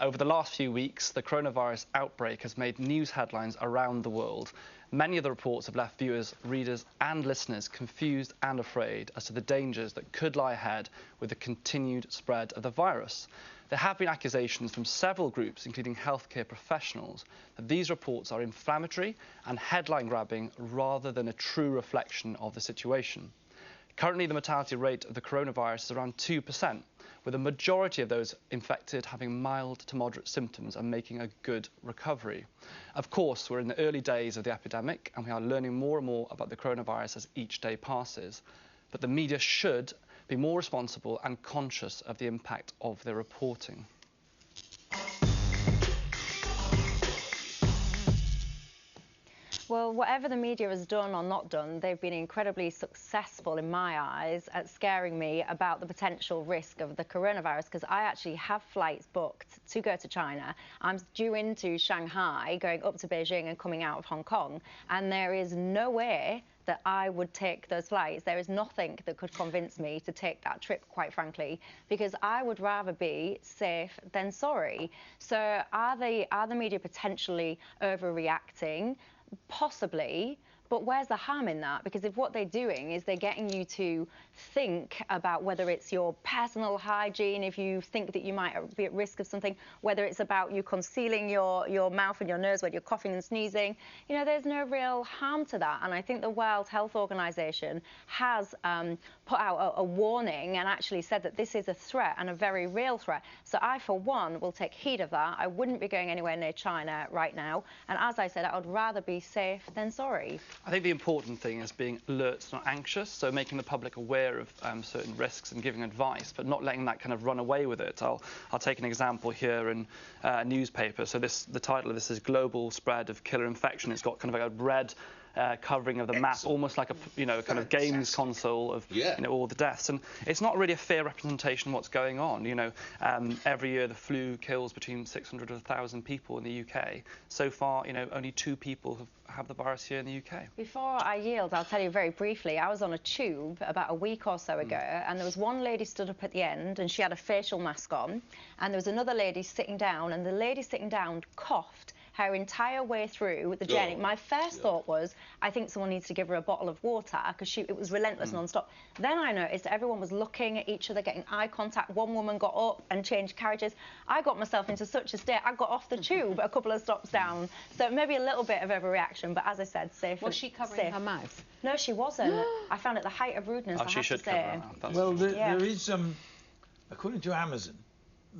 Over the last few weeks, the coronavirus outbreak has made news headlines around the world. Many of the reports have left viewers, readers and listeners confused and afraid as to the dangers that could lie ahead with the continued spread of the virus. There have been accusations from several groups, including healthcare professionals, that these reports are inflammatory and headline-grabbing rather than a true reflection of the situation. Currently, the mortality rate of the coronavirus is around 2%, with a majority of those infected having mild to moderate symptoms and making a good recovery. Of course, we're in the early days of the epidemic and we are learning more and more about the coronavirus as each day passes. But the media should be more responsible and conscious of the impact of their reporting. Well, whatever the media has done or not done, they've been incredibly successful in my eyes at scaring me about the potential risk of the coronavirus, because I actually have flights booked to go to China. I'm due into Shanghai, going up to Beijing and coming out of Hong Kong, and there is no way that I would take those flights. There is nothing that could convince me to take that trip, quite frankly, because I would rather be safe than sorry. So are the media potentially overreacting? Possibly, but where's the harm in that? Because if what they're doing is they're getting you to think about whether it's your personal hygiene, if you think that you might be at risk of something, whether it's about you concealing your mouth and your nose when you're coughing and sneezing, you know, there's no real harm to that. And I think the World Health Organization has put out a warning and actually said that this is a threat and a very real threat. So I, for one, will take heed of that. I wouldn't be going anywhere near China right now. And as I said, I would rather be safe than sorry. I think the important thing is being alert, not anxious, so making the public aware of certain risks and giving advice, but not letting that kind of run away with it. I'll take an example here in a newspaper. So the title of this is Global Spread of Killer Infection. It's got kind of like a red covering of the map, almost like a kind of games console of all the deaths, and it's not really a fair representation of what's going on. Every year the flu kills between 600 and 1,000 people in the UK. So far, only 2 people have the virus here in the UK. Before I yield, I'll tell you very briefly. I was on a tube about a week or so ago, and there was one lady stood up at the end, and she had a facial mask on, and there was another lady sitting down, and the lady sitting down coughed her entire way through the journey. My first thought was, I think someone needs to give her a bottle of water, because it was relentless non-stop. Then I noticed everyone was looking at each other, getting eye contact. One woman got up and changed carriages. I got myself into such a state, I got off the tube a couple of stops down. So maybe a little bit of overreaction, but as I said, safe. Was she covering her mouth? No, she wasn't. I found it the height of rudeness, I have to say. Well, there is, according to Amazon,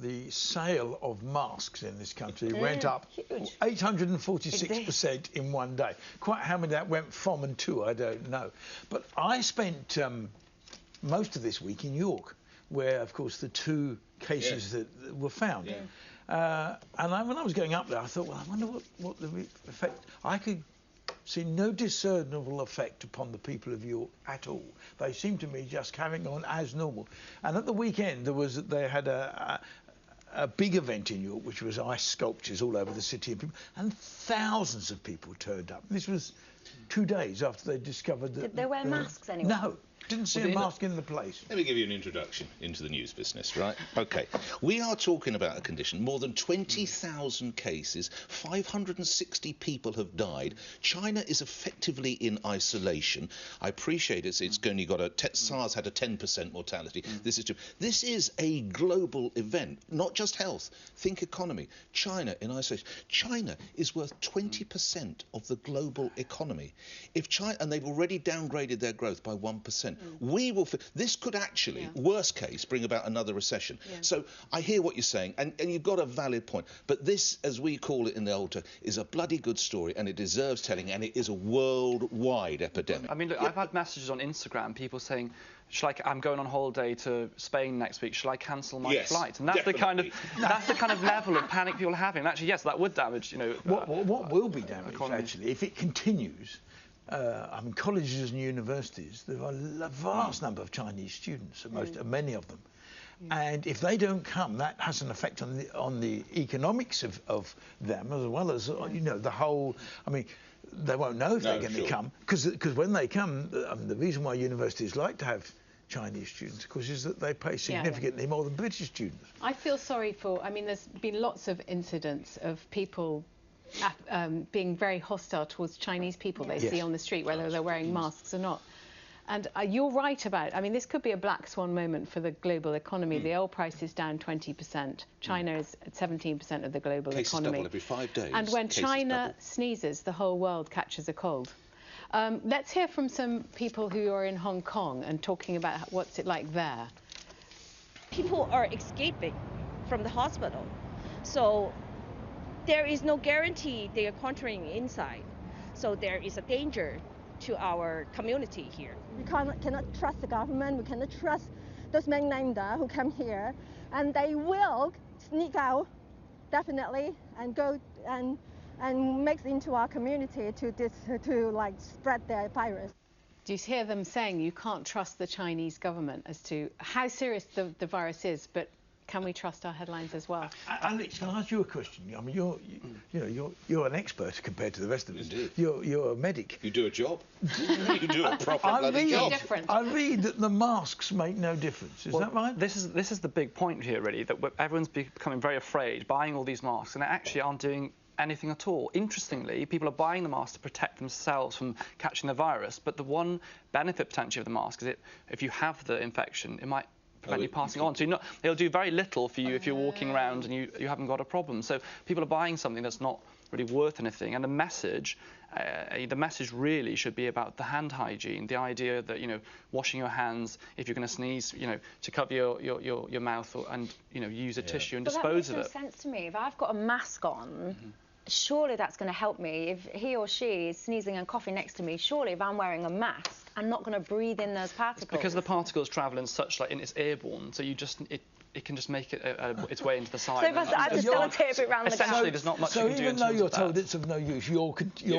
the sale of masks in this country went up 846% in one day. Quite how many that went from and to, I don't know. But I spent most of this week in York, where, of course, the 2 cases that were found. And when I was going up there, I thought, well, I wonder what the effect... I could see no discernible effect upon the people of York at all. They seemed to me just carrying on as normal. And at the weekend, they had a big event in York, which was ice sculptures all over the city, and thousands of people turned up. This was 2 days after they discovered that... Did they wear masks anyway? No. Didn't see a mask in the place. Let me give you an introduction into the news business, right? OK. We are talking about a condition. More than 20,000 cases, 560 people have died. China is effectively in isolation. I appreciate it's only got SARS had a 10% mortality. This is a global event, not just health. Think economy. China in isolation. China is worth 20% of the global economy. If China, and they've already downgraded their growth by 1%. We will. This could actually, worst case, bring about another recession. So I hear what you're saying, and you've got a valid point. But this, as we call it in the old term, is a bloody good story, and it deserves telling, and it is a worldwide epidemic. I mean, look, I've had messages on Instagram, people saying, I'm going on holiday to Spain next week. Shall I cancel my flight? And that's the kind of level of panic people are having. And actually, yes, that would damage. What will be damaged actually if it continues? I mean, colleges and universities, there are a vast number of Chinese students, many of them. And if they don't come, that has an effect on the economics of them, as well as, the whole... I mean, they won't know if they're going to come, because when they come, the reason why universities like to have Chinese students, of course, is that they pay significantly more than British students. I feel sorry for, I mean, there's been lots of incidents of people being very hostile towards Chinese people they see on the street, whether they're wearing masks or not. And you're right about, I mean, this could be a black swan moment for the global economy. The oil price is down 20%. China is at 17% of the global Cases economy. double every 5 days. And when Cases China double. sneezes, the whole world catches a cold. Let's hear from some people who are in Hong Kong and talking about what's it like there. People are escaping from the hospital, so there is no guarantee they are contracting inside. So there is a danger to our community here. We cannot trust the government, we cannot trust those mainlander who come here, and they will sneak out, definitely, and go and mix into our community to like spread their virus. Do you hear them saying you can't trust the Chinese government as to how serious the virus is, but can we trust our headlines as well? Alex, can I ask you a question? I mean, you're an expert compared to the rest of us. Indeed. You're a medic. You do a job. You do a proper bloody job. I read that the masks make no difference. Is that right? This is the big point here, really, that everyone's becoming very afraid, buying all these masks, and they actually aren't doing anything at all. Interestingly, people are buying the mask to protect themselves from catching the virus, but the one benefit potentially of the mask is if you have the infection, it might prevent you passing on. So it'll do very little for you if you're walking around and you haven't got a problem. So people are buying something that's not really worth anything. And the message really should be about the hand hygiene, the idea that, washing your hands if you're going to sneeze, to cover your mouth and, use a tissue and dispose of it. That makes no sense to me. If I've got a mask on, surely that's going to help me. If he or she is sneezing and coughing next to me, surely if I'm wearing a mask, I'm not going to breathe in those particles. It's because the particles travel in such, it's airborne, so it can just make it its way into the side. So if I just sellotape it around the gap. Essentially, there's not much you can do. So even though you're told it's of no use, you'll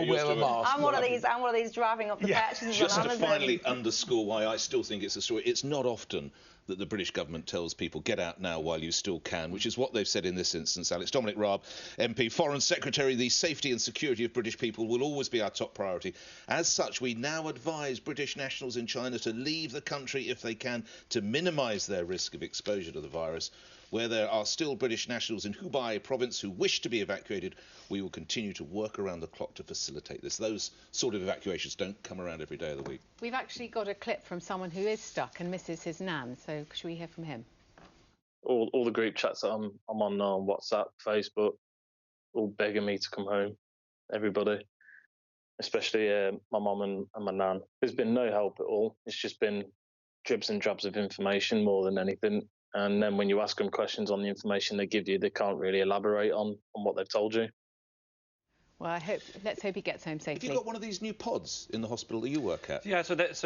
wear a mask. I'm one of these driving up the purchases Just on to Amazon. finally underscore why I still think it's a story. It's not often that the British government tells people, get out now while you still can, which is what they've said in this instance. Alex, Dominic Raab, MP, Foreign Secretary, the safety and security of British people will always be our top priority. As such, we now advise British nationals in China to leave the country if they can, to minimise their risk of exposure to the virus. Where there are still British nationals in Hubei province who wish to be evacuated, we will continue to work around the clock to facilitate this. Those sort of evacuations don't come around every day of the week. We've actually got a clip from someone who is stuck and misses his nan, so should we hear from him? All the group chats that I'm on now, on WhatsApp, Facebook, all begging me to come home, everybody, especially my mum and my nan. There's been no help at all. It's just been dribs and drabs of information more than anything. And then when you ask them questions on the information they give you, they can't really elaborate on what they've told you. Well, let's hope he gets home safely. Have you got one of these new pods in the hospital that you work at? Yeah, Tell us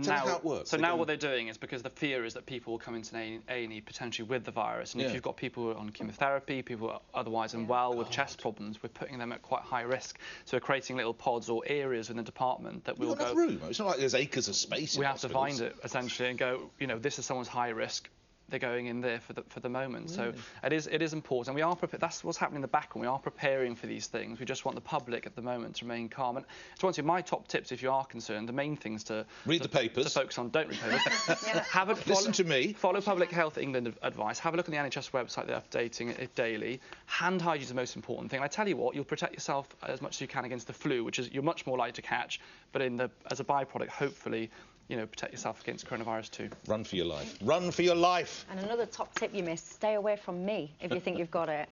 how it works. So now what they're doing is, because the fear is that people will come into A&E potentially with the virus, and if you've got people who are on chemotherapy, people who are otherwise unwell with chest problems, we're putting them at quite high risk. So we're creating little pods or areas within the department that will go. Enough room. It's not like there's acres of space. We have to find it essentially and go, this is someone's high risk. They're going in there for the moment. So it is important. We are that's what's happening in the background. We are preparing for these things. We just want the public at the moment to remain calm. And to answer my top tips, if you are concerned, the main things to read the papers. To focus on. Don't read papers. Listen to me. Follow Public Health England advice. Have a look on the NHS website. They're updating it daily. Hand hygiene is the most important thing. And I tell you what, you'll protect yourself as much as you can against the flu, which is you're much more likely to catch. But as a byproduct, hopefully, protect yourself against coronavirus too. Run for your life. Run for your life. And another top tip you missed, stay away from me if you think you've got it.